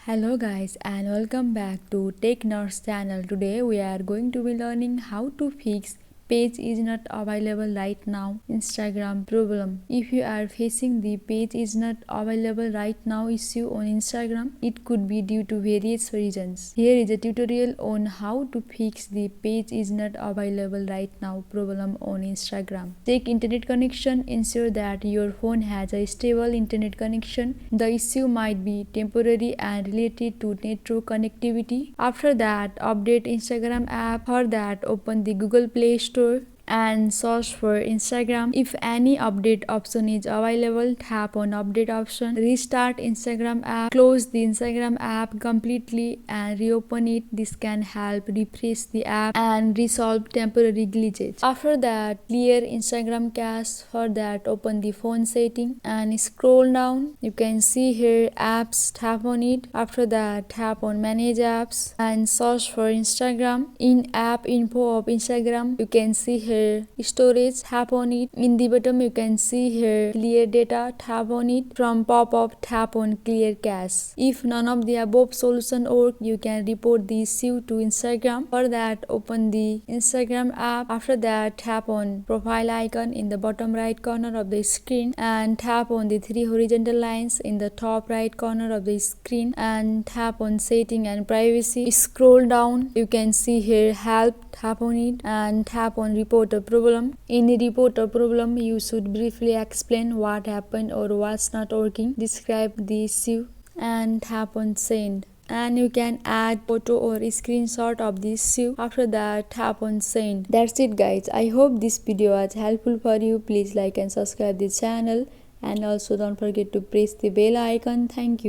Hello guys and welcome back to Tech Nerds channel. Today we are going to be learning how to fix page is not available right now Instagram problem. If you are facing the page is not available right now issue on Instagram, it could be due to various reasons. Here is a tutorial on how to fix the page is not available right now problem on Instagram. Check internet connection, ensure that your phone has a stable internet connection. The issue might be temporary and related to network connectivity. After that, update Instagram app. For that, open the Google Play Store and search for Instagram. If any update option is available, tap on update option. Restart Instagram app. Close the Instagram app completely and reopen it. This can help refresh the app and resolve temporary glitches. After that, clear Instagram cache. For that, open the phone setting and scroll down. You can see here apps. Tap on it. After that, tap on manage apps and search for Instagram. In app info of Instagram, you can see here storage. Tap on it. In the bottom you can see here clear data. Tap on it. From pop-up, tap on clear cache. If none of the above solution work, you can report the issue to Instagram. For that, open the Instagram app. After that, tap on profile icon in the bottom right corner of the screen and tap on the three horizontal lines in the top right corner of the screen and tap on setting and privacy. Scroll down, you can see here help. Tap on it and tap on report a problem. In report a problem, you should briefly explain what happened or what's not working, describe the issue and tap on send. And you can add photo or screenshot of the issue. After that, tap on send. That's it guys. I hope this video was helpful for you. Please like and subscribe the channel and also don't forget to press the bell icon. Thank you.